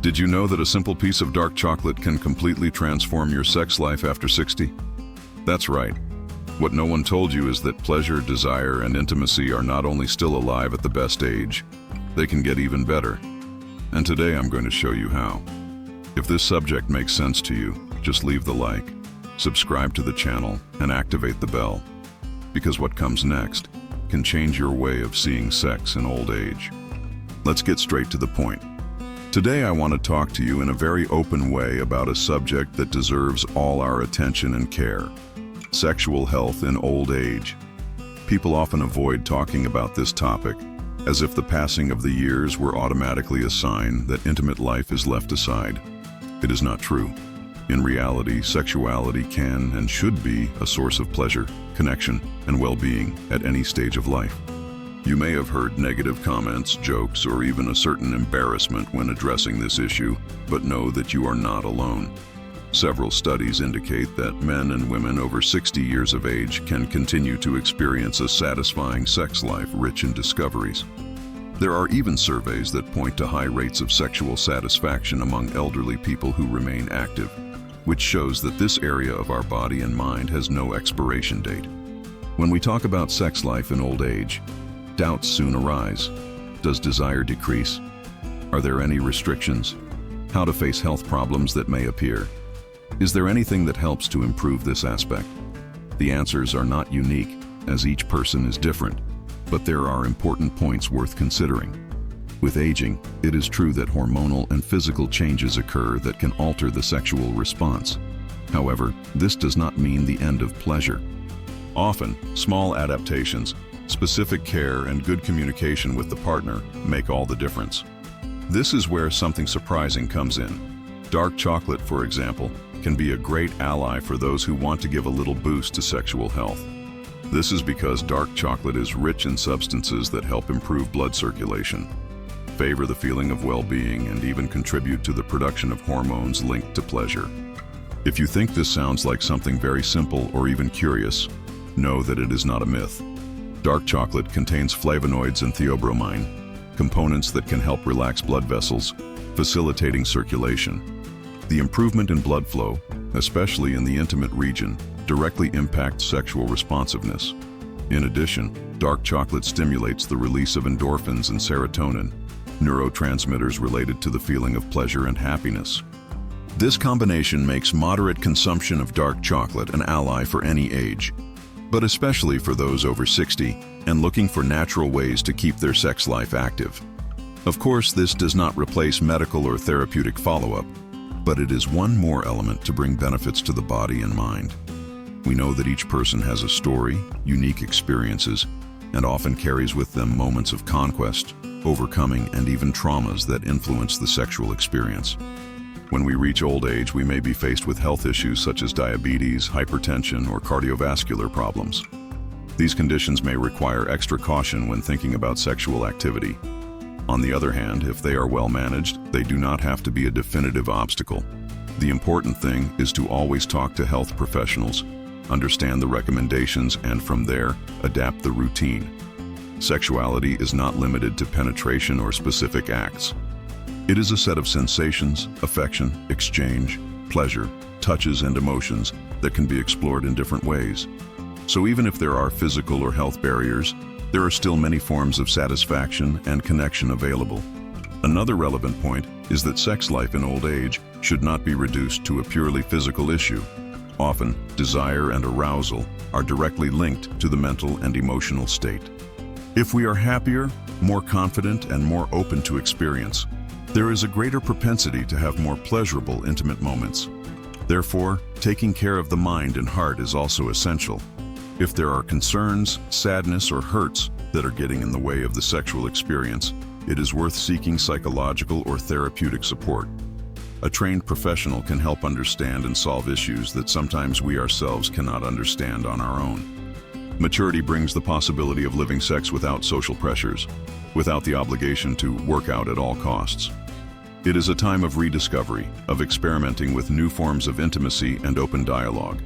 Did you know that a simple piece of dark chocolate can completely transform your sex life after 60? That's right. What no one told you is that pleasure, desire, and intimacy are not only still alive at the best age, they can get even better. And today I'm going to show you how. If this subject makes sense to you, just leave the like, subscribe to the channel, and activate the bell. Because what comes next can change your way of seeing sex in old age. Let's get straight to the point. Today I want to talk to you in a very open way about a subject that deserves all our attention and care: sexual health in old age. People often avoid talking about this topic, as if the passing of the years were automatically a sign that intimate life is left aside. It is not true. In reality, sexuality can and should be a source of pleasure, connection, and well-being at any stage of life. You may have heard negative comments, jokes, or even a certain embarrassment when addressing this issue, but know that you are not alone. Several studies indicate that men and women over 60 years of age can continue to experience a satisfying sex life rich in discoveries. There are even surveys that point to high rates of sexual satisfaction among elderly people who remain active, which shows that this area of our body and mind has no expiration date. When we talk about sex life in old age, doubts soon arise. Does desire decrease? Are there any restrictions? How to face health problems that may appear? Is there anything that helps to improve this aspect? The answers are not unique, as each person is different, but there are important points worth considering. With aging, it is true that hormonal and physical changes occur that can alter the sexual response. However, this does not mean the end of pleasure. Often, small adaptations, specific care, and good communication with the partner make all the difference. This is where something surprising comes in. Dark chocolate, for example, can be a great ally for those who want to give a little boost to sexual health. This is because dark chocolate is rich in substances that help improve blood circulation, favor the feeling of well-being, and even contribute to the production of hormones linked to pleasure. If you think this sounds like something very simple or even curious, know that it is not a myth. Dark chocolate contains flavonoids and theobromine, components that can help relax blood vessels, facilitating circulation. The improvement in blood flow, especially in the intimate region, directly impacts sexual responsiveness. In addition, dark chocolate stimulates the release of endorphins and serotonin, neurotransmitters related to the feeling of pleasure and happiness. This combination makes moderate consumption of dark chocolate an ally for any age, but especially for those over 60 and looking for natural ways to keep their sex life active. Of course, this does not replace medical or therapeutic follow-up, but it is one more element to bring benefits to the body and mind. We know that each person has a story, unique experiences, and often carries with them moments of conquest, overcoming, and even traumas that influence the sexual experience. When we reach old age, we may be faced with health issues such as diabetes, hypertension, or cardiovascular problems. These conditions may require extra caution when thinking about sexual activity. On the other hand, if they are well managed, they do not have to be a definitive obstacle. The important thing is to always talk to health professionals, understand the recommendations, and from there, adapt the routine. Sexuality is not limited to penetration or specific acts. It is a set of sensations, affection, exchange, pleasure, touches, and emotions that can be explored in different ways. So even if there are physical or health barriers, there are still many forms of satisfaction and connection available. Another relevant point is that sex life in old age should not be reduced to a purely physical issue. Often, desire and arousal are directly linked to the mental and emotional state. If we are happier, more confident, and more open to experience, there is a greater propensity to have more pleasurable, intimate moments. Therefore, taking care of the mind and heart is also essential. If there are concerns, sadness, or hurts that are getting in the way of the sexual experience, it is worth seeking psychological or therapeutic support. A trained professional can help understand and solve issues that sometimes we ourselves cannot understand on our own. Maturity brings the possibility of living sex without social pressures, without the obligation to work out at all costs. It is a time of rediscovery, of experimenting with new forms of intimacy and open dialogue.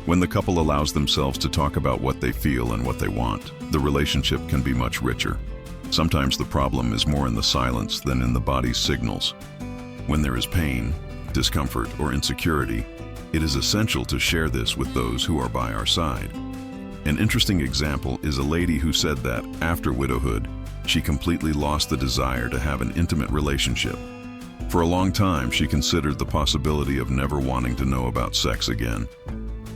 When the couple allows themselves to talk about what they feel and what they want, the relationship can be much richer. Sometimes the problem is more in the silence than in the body's signals. When there is pain, discomfort, or insecurity, it is essential to share this with those who are by our side. An interesting example is a lady who said that, after widowhood, she completely lost the desire to have an intimate relationship. For a long time, she considered the possibility of never wanting to know about sex again.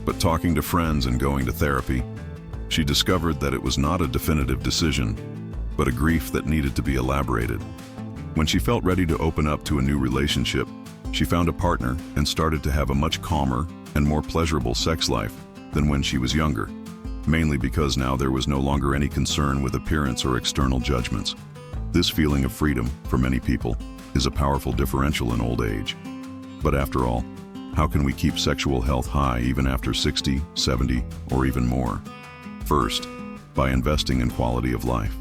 But talking to friends and going to therapy, she discovered that it was not a definitive decision, but a grief that needed to be elaborated. When she felt ready to open up to a new relationship, she found a partner and started to have a much calmer and more pleasurable sex life than when she was younger, mainly because now there was no longer any concern with appearance or external judgments. This feeling of freedom, for many people, is a powerful differential in old age. But after all, how can we keep sexual health high even after 60, 70, or even more? First, by investing in quality of life.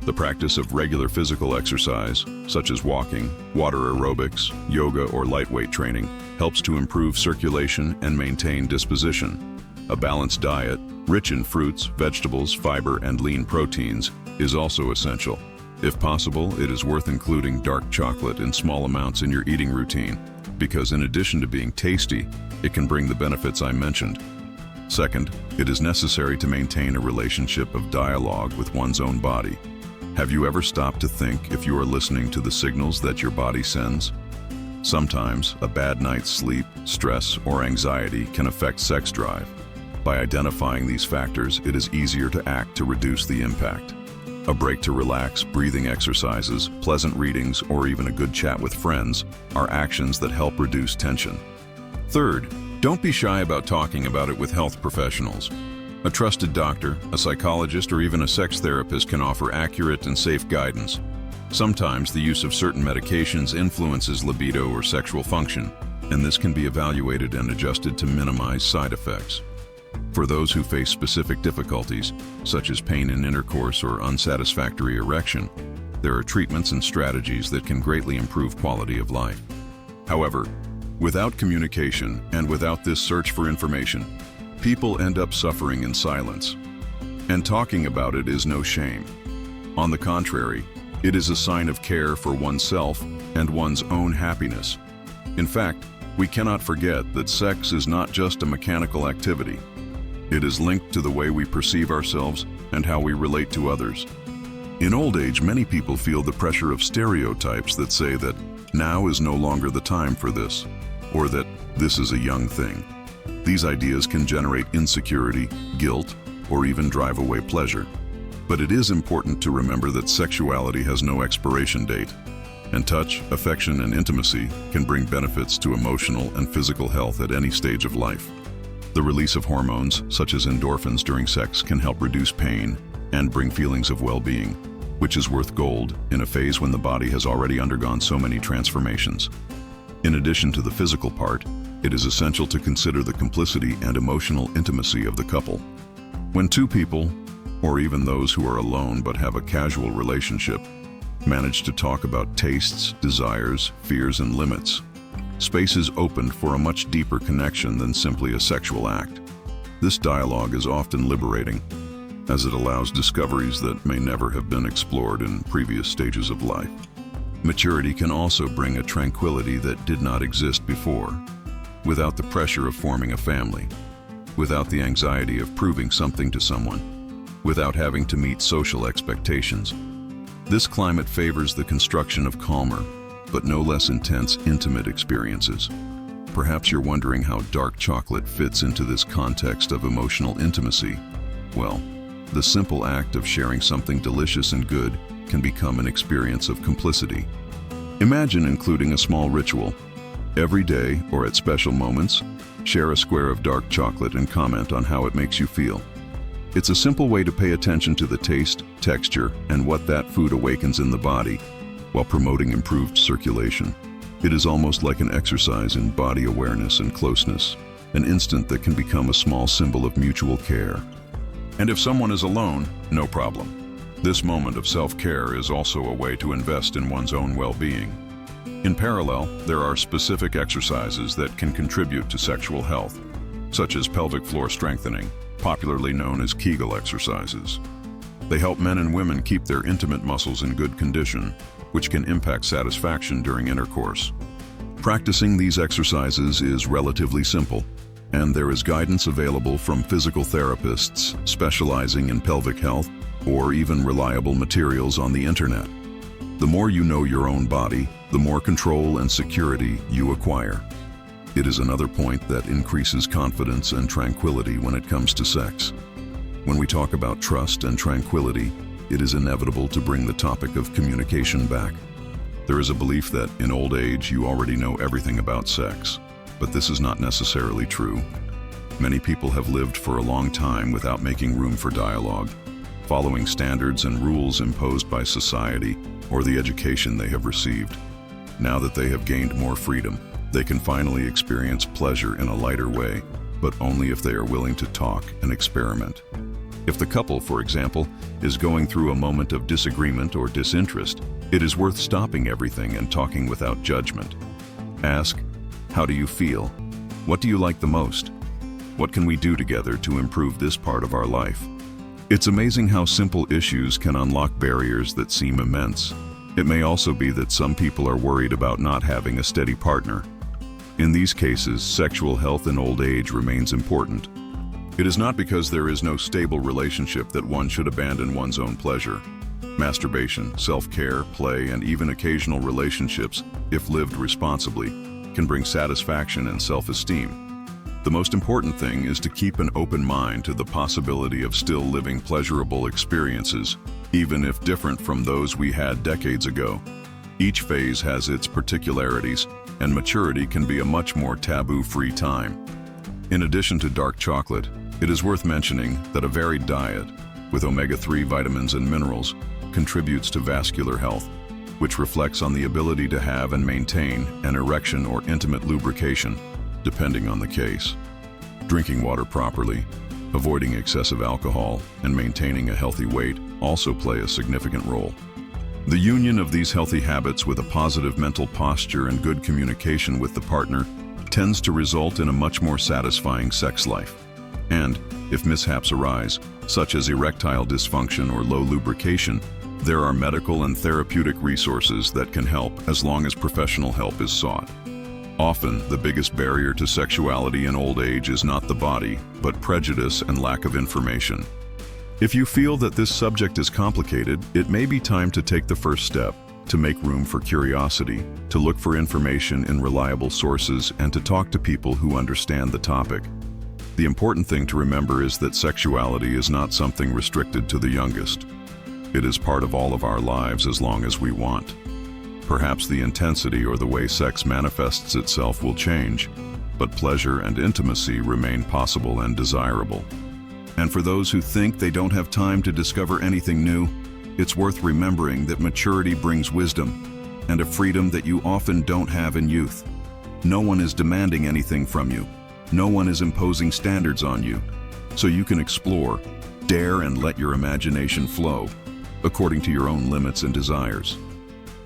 The practice of regular physical exercise, such as walking, water aerobics, yoga, or lightweight training, helps to improve circulation and maintain disposition. A balanced diet, rich in fruits, vegetables, fiber, and lean proteins, is also essential. If possible, it is worth including dark chocolate in small amounts in your eating routine, because in addition to being tasty, it can bring the benefits I mentioned. Second, it is necessary to maintain a relationship of dialogue with one's own body. Have you ever stopped to think if you are listening to the signals that your body sends? Sometimes, a bad night's sleep, stress, or anxiety can affect sex drive. By identifying these factors, it is easier to act to reduce the impact. A break to relax, breathing exercises, pleasant readings, or even a good chat with friends are actions that help reduce tension. Third, don't be shy about talking about it with health professionals. A trusted doctor, a psychologist, or even a sex therapist can offer accurate and safe guidance. Sometimes the use of certain medications influences libido or sexual function, and this can be evaluated and adjusted to minimize side effects. For those who face specific difficulties, such as pain in intercourse or unsatisfactory erection, there are treatments and strategies that can greatly improve quality of life. However, without communication and without this search for information, people end up suffering in silence. And talking about it is no shame. On the contrary, it is a sign of care for oneself and one's own happiness. In fact, we cannot forget that sex is not just a mechanical activity. It is linked to the way we perceive ourselves and how we relate to others. In old age, many people feel the pressure of stereotypes that say that now is no longer the time for this, or that this is a young thing. These ideas can generate insecurity, guilt, or even drive away pleasure. But it is important to remember that sexuality has no expiration date, and touch, affection, and intimacy can bring benefits to emotional and physical health at any stage of life. The release of hormones, such as endorphins during sex, can help reduce pain and bring feelings of well-being, which is worth gold in a phase when the body has already undergone so many transformations. In addition to the physical part, it is essential to consider the complicity and emotional intimacy of the couple. When two people, or even those who are alone but have a casual relationship, manage to talk about tastes, desires, fears, and limits, space is opened for a much deeper connection than simply a sexual act. This dialogue is often liberating, as it allows discoveries that may never have been explored in previous stages of life. Maturity can also bring a tranquility that did not exist before, without the pressure of forming a family, without the anxiety of proving something to someone, without having to meet social expectations. This climate favors the construction of calmer, but no less intense, intimate experiences. Perhaps you're wondering how dark chocolate fits into this context of emotional intimacy. Well, the simple act of sharing something delicious and good can become an experience of complicity. Imagine including a small ritual. Every day, or at special moments, share a square of dark chocolate and comment on how it makes you feel. It's a simple way to pay attention to the taste, texture, and what that food awakens in the body, while promoting improved circulation. It is almost like an exercise in body awareness and closeness, an instant that can become a small symbol of mutual care. And if someone is alone, no problem. This moment of self-care is also a way to invest in one's own well-being. In parallel, there are specific exercises that can contribute to sexual health, such as pelvic floor strengthening, popularly known as Kegel exercises. They help men and women keep their intimate muscles in good condition, which can impact satisfaction during intercourse. Practicing these exercises is relatively simple, and there is guidance available from physical therapists specializing in pelvic health or even reliable materials on the internet. The more you know your own body, the more control and security you acquire. It is another point that increases confidence and tranquility when it comes to sex. When we talk about trust and tranquility, it is inevitable to bring the topic of communication back. There is a belief that in old age you already know everything about sex, but this is not necessarily true. Many people have lived for a long time without making room for dialogue, following standards and rules imposed by society or the education they have received. Now that they have gained more freedom, they can finally experience pleasure in a lighter way, but only if they are willing to talk and experiment. If the couple, for example, is going through a moment of disagreement or disinterest, it is worth stopping everything and talking without judgment. Ask, how do you feel? What do you like the most? What can we do together to improve this part of our life? It's amazing how simple issues can unlock barriers that seem immense. It may also be that some people are worried about not having a steady partner. In these cases, sexual health in old age remains important. It is not because there is no stable relationship that one should abandon one's own pleasure. Masturbation, self-care, play, and even occasional relationships, if lived responsibly, can bring satisfaction and self-esteem. The most important thing is to keep an open mind to the possibility of still living pleasurable experiences, even if different from those we had decades ago. Each phase has its particularities, and maturity can be a much more taboo-free time. In addition to dark chocolate, it is worth mentioning that a varied diet, with omega-3 vitamins and minerals, contributes to vascular health, which reflects on the ability to have and maintain an erection or intimate lubrication, depending on the case. Drinking water properly, avoiding excessive alcohol, and maintaining a healthy weight also play a significant role. The union of these healthy habits with a positive mental posture and good communication with the partner tends to result in a much more satisfying sex life. And, if mishaps arise, such as erectile dysfunction or low lubrication, there are medical and therapeutic resources that can help as long as professional help is sought. Often, the biggest barrier to sexuality in old age is not the body, but prejudice and lack of information. If you feel that this subject is complicated, it may be time to take the first step, to make room for curiosity, to look for information in reliable sources, and to talk to people who understand the topic. The important thing to remember is that sexuality is not something restricted to the youngest. It is part of all of our lives as long as we want. Perhaps the intensity or the way sex manifests itself will change, but pleasure and intimacy remain possible and desirable. And for those who think they don't have time to discover anything new, it's worth remembering that maturity brings wisdom and a freedom that you often don't have in youth. No one is demanding anything from you. No one is imposing standards on you. So you can explore, dare, and let your imagination flow, according to your own limits and desires.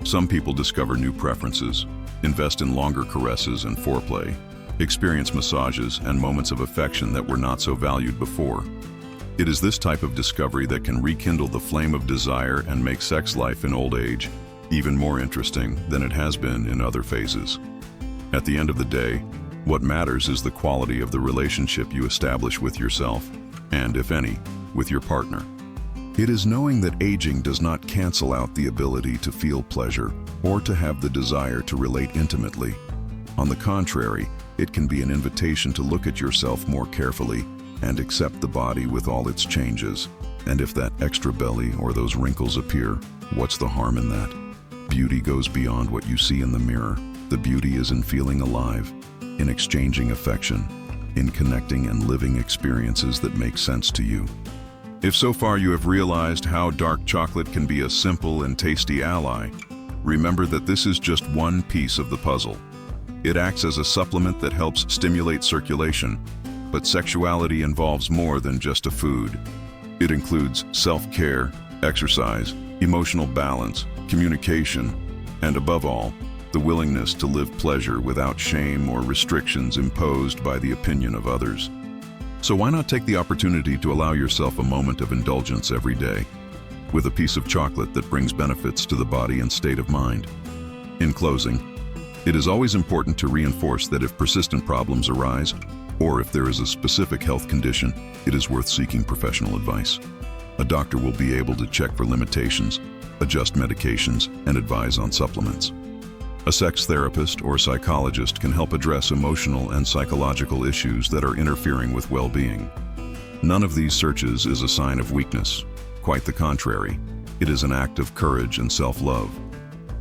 Some people discover new preferences, invest in longer caresses and foreplay, experience massages and moments of affection that were not so valued before. It is this type of discovery that can rekindle the flame of desire and make sex life in old age even more interesting than it has been in other phases. At the end of the day, what matters is the quality of the relationship you establish with yourself, and, if any, with your partner. It is knowing that aging does not cancel out the ability to feel pleasure or to have the desire to relate intimately. On the contrary, it can be an invitation to look at yourself more carefully and accept the body with all its changes. And if that extra belly or those wrinkles appear, what's the harm in that? Beauty goes beyond what you see in the mirror. The beauty is in feeling alive, in exchanging affection, in connecting and living experiences that make sense to you. If so far you have realized how dark chocolate can be a simple and tasty ally, remember that this is just one piece of the puzzle. It acts as a supplement that helps stimulate circulation, but sexuality involves more than just a food. It includes self-care, exercise, emotional balance, communication, and above all, the willingness to live pleasure without shame or restrictions imposed by the opinion of others. So why not take the opportunity to allow yourself a moment of indulgence every day, with a piece of chocolate that brings benefits to the body and state of mind? In closing, It is always important to reinforce that if persistent problems arise, or if there is a specific health condition, it is worth seeking professional advice. A doctor will be able to check for limitations, adjust medications, and advise on supplements. A sex therapist or psychologist can help address emotional and psychological issues that are interfering with well-being. None of these searches is a sign of weakness. Quite the contrary, it is an act of courage and self-love.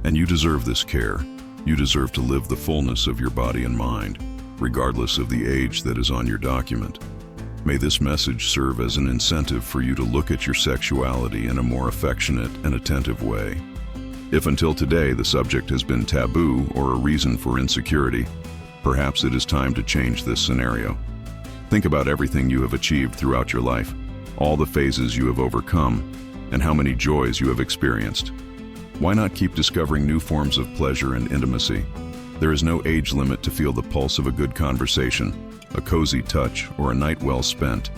And you deserve this care. You deserve to live the fullness of your body and mind, regardless of the age that is on your document. May this message serve as an incentive for you to look at your sexuality in a more affectionate and attentive way. If until today the subject has been taboo or a reason for insecurity, perhaps it is time to change this scenario. Think about everything you have achieved throughout your life, all the phases you have overcome, and how many joys you have experienced. Why not keep discovering new forms of pleasure and intimacy? There is no age limit to feel the pulse of a good conversation, a cozy touch, or a night well spent.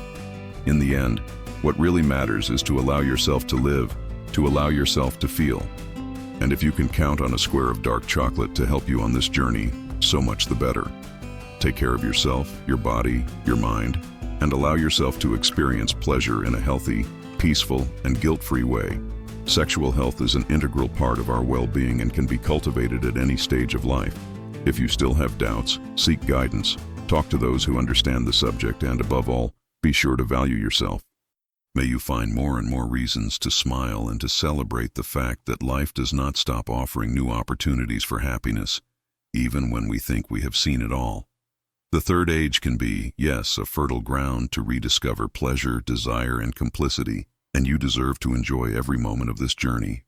In the end, what really matters is to allow yourself to live, to allow yourself to feel. And if you can count on a square of dark chocolate to help you on this journey, so much the better. Take care of yourself, your body, your mind, and allow yourself to experience pleasure in a healthy, peaceful, and guilt-free way. Sexual health is an integral part of our well-being and can be cultivated at any stage of life. If you still have doubts, seek guidance, talk to those who understand the subject, and above all, be sure to value yourself. May you find more and more reasons to smile and to celebrate the fact that life does not stop offering new opportunities for happiness, even when we think we have seen it all. The third age can be, yes, a fertile ground to rediscover pleasure, desire, and complicity, and you deserve to enjoy every moment of this journey,